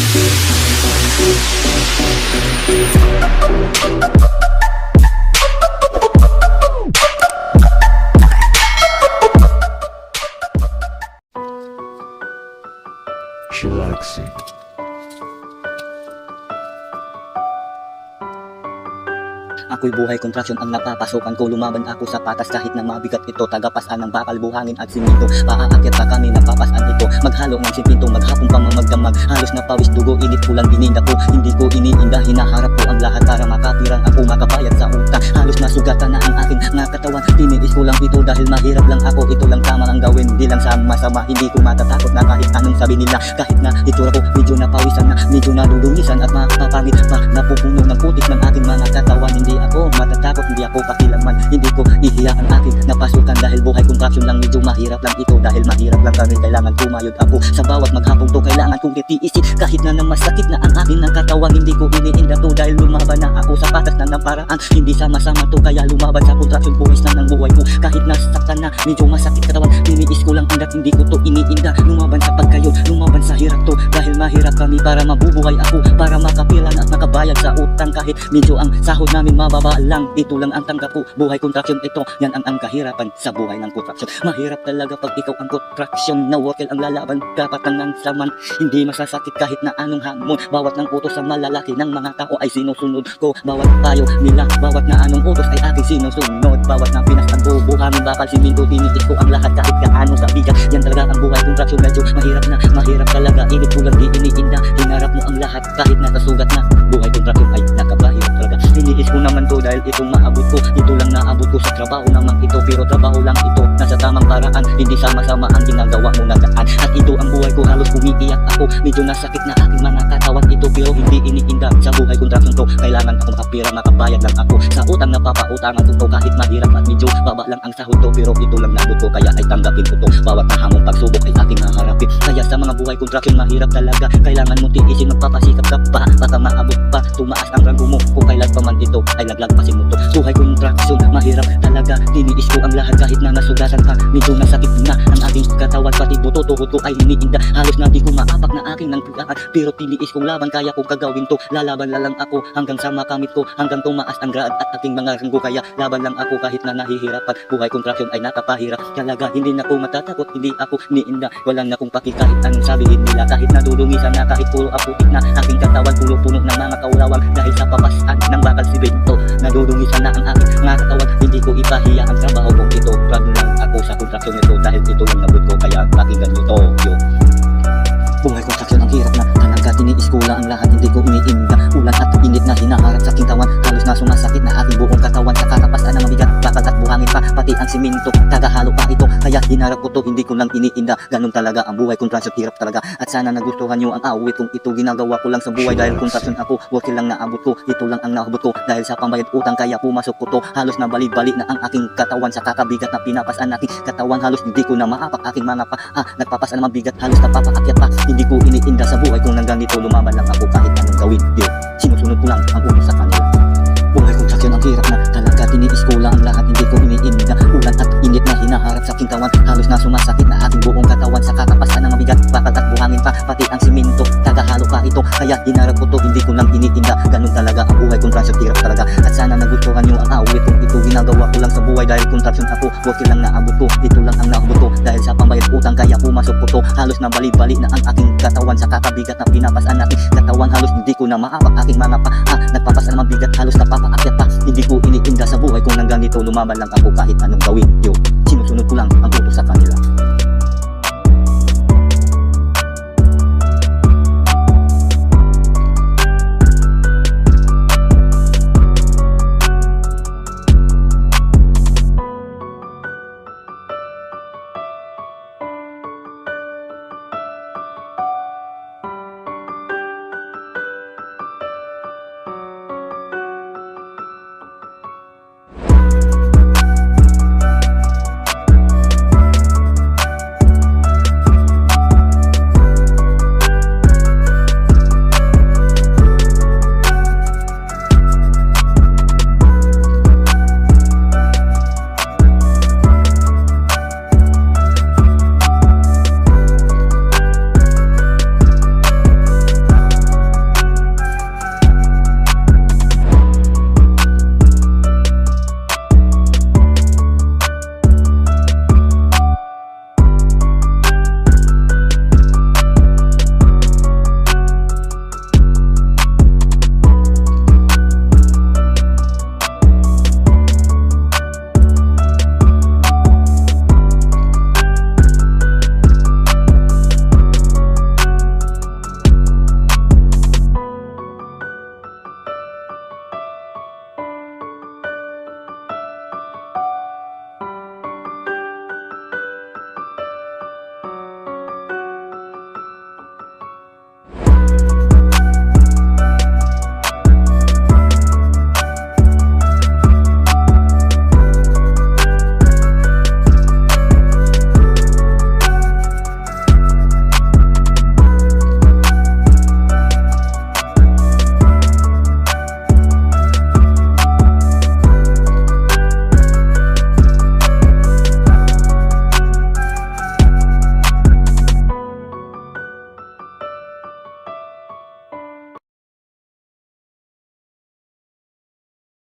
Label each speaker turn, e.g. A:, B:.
A: Chillaxing.
B: Ako'y buhay kontraksyon ang napapasokan ko. Lumaban ako sa patas kahit na mabigat ito. Tagapasan ng bakal, buhangin at simento. Paaakyat pa kami, napapasan ito. Maghalo ng simento, maghapong pamamagdamag. Halos na pawis dugo, init pulang bininda ko. Hindi ko iniinda, hinaharap ko ang lahat para makapirang ako, makapayat sa utang. Halos nasugatan na ang aking mga katawan. Tiniis ko lang ito dahil mahirap lang ako. Ito lang tama ang gawin, di lang sa masama. Hindi ko matatakot na kahit anong sabi nila. Kahit na itsura ko medyo napawisan na, medyo nadudungisan at mapapangit pa. Napupuno ng putik ng aking mga katawan. Hindi ako matatakot, hindi ako pakilaman. Hindi ko ihiya ang aking napasukan dahil buhay kontraksyon lang. Medyo mahirap lang ito dahil mahirap lang kami. Kailangan kumayod ako sa bawat maghapong to. Kailangan kong titiisin kahit na masakit na ang aking ng katawan. Hindi ko iniinda to dahil lumaban na ako sa patas na ng paraan. Hindi sama-sama to kaya lumaban sa kontraksyon. Buwis na ng buhay ko kahit nasaktan na, medyo masakit katawan. Tiniis ko lang hanggat hindi ko to iniinda. Lumaban sa pagkayo, lumaban sa hirap to dahil mahirap kami para mabubuhay ako, para makapilan at makabayad sa utang. Kahit medyo ang sahod namin mababa lang, ito lang ang tanggap ko. Buhay kontraksyon ito, yan ang kahirapan sa buhay ng kontraksyon. Mahirap talaga pag ikaw ang kontraksyon na worker ang lalaban. Dapat ang saman, hindi masasakit kahit na anong hamon. Bawat ng utos sa malalaki ng mga tao ay sinusunod ko. Bawat payo nila, bawat na anong utos ay aking sinusunod. Bawat na pinastagbo, buhangin, bakal, simento, tinitis ko ang lahat kahit gaano sa bigat. Yan talaga ang buhay kontraksyon. Medyo mahirap na, mahirap talaga. Init ko lang di iniinda, hinarap mo ang lahat kahit nakasugat na. Buhay kontraksyon ay nakabahirap talaga. Tiniis ko naman to dahil itong maabot ko. Ito lang naabot ko sa trabaho naman ito. Pero trabaho lang ito, nasa tamang paraan. Hindi sama-sama ang ginagawa mo nagaan. At ito ang buhay ko, halos umiiyak ako. Medyo nasakit na aking mga katawan ito. Pero hindi iniinda sa buhay kontraksyon to. Kailangan akong makapira, makabayad lang ako sa utang na papautangan ko to. Kahit mahirap at medyo baba lang ang sahod to. Pero ito lang nabot ko, kaya ay tanggapin ko to. Bawat na hamong pagsubok ay aking haharapin. Kaya sa mga buhay kontraksyon mahirap talaga. Kailangan mo tiisin, magpapasikap ka pa. Baka maabot pa, tumaas ang ranggo mo. Kung kailan pa man ito ay lagpasin mo to. Buhay kontraksyon, mahirap talaga. Tiniis ko ang lahat kahit na nasugatan pa. Medyo nasakit na ang aking katawan, pati buto, tuhod ko ay iniinda. Halos na di ko maapak na aking ng pigaan. Pero tiniis kong laban, kaya kong gagawin to. Lalaban lang ako hanggang sa makamit ko. Hanggang tumaas ang grad at aking mga ranggo. Kaya laban lang ako kahit na nahihirapan. Buhay kontraksyon ay nakapahirap talaga. Hindi na ako matatakot, hindi ako niinda. Walang na kong paki kahit anong sabihin nila. Kahit nadudungisan na, kahit puro aputik na aking katawan, puno-puno ng mga kaulawang. Dahil sa papasan ng bakal simento, nadudungisan na ang aking mga katawan. Hindi ko ipahiya ang trabaho kong ito. Proud lang ako sa kontraksyon nito dahil ito lang nabot ko. Kaya pakinggan nyo to. Buhay kontraksyon ang hirap na talaga. Tiniis ko lang ang lahat, hindi ko iniinda. Ulan at init na hinaharap sa aking tawan. Halos na sumasakit na aking buong katawan. Sa kakapasan ng mabigat, bakal at buhangin pa, pati ang simento, tagahalo pa ito. Kaya hinarap ko to, hindi ko lang iniinda. Ganun talaga ang buhay kontraksyon, hirap talaga. At sana nagustuhan nyo ang awit kong ito. Ginagawa ko lang sa buhay dahil kontraksyon ako. Worker lang naabot ko, ito lang ang naabot ko. Dahil sa pambayad utang kaya pumasok ko to. Halos na bali-bali na ang aking katawan sa kakabigat na pinapasan aking katawan. Halos hindi ko na maapak aking mga paa. Nagpapasan ng mabigat, halos napapaakyat pa. Hindi ko iniinda sa buhay kung nang ganito. Lumaban lang ako kahit anong gawin. Sinusunod ko lang ang utos sa kanila. Buhay kontraksyon ang hirap na talaga. Tiniis ko lang ang lahat, hindi ko iniinda. Ulan at init na hinaharap sa aking tawan. Halos na sumasakit na aking buong katawan. Sa kakapasan ng mabigat, bakal at buhangin pa, pati ang simento, tagahalo pa ito. Kaya hinarap ko to, hindi ko lang iniinda. Ganun talaga ang buhay kontraksyon, hirap talaga. At sana nagustuhan nyo ang awit kong ito. Ginagawa ko lang sa buhay dahil kontraksyon ako. Worker lang naabot ko, ito lang ang naabot ko. Dahil sa pambayad utang kaya pumasok ko to. Halos na bali-bali na ang aking katawan sa kakabigat na pinapasan aking katawan. Halos hindi ko na maapak aking mga paa. Nagpapasan ng mabigat, halos napapaakyat pa. Hindi ko iniinda sa buhay kung nang ganito. Lumaban lang ako kahit anong gawin. Sinusunod ko lang ang utos sa kanila.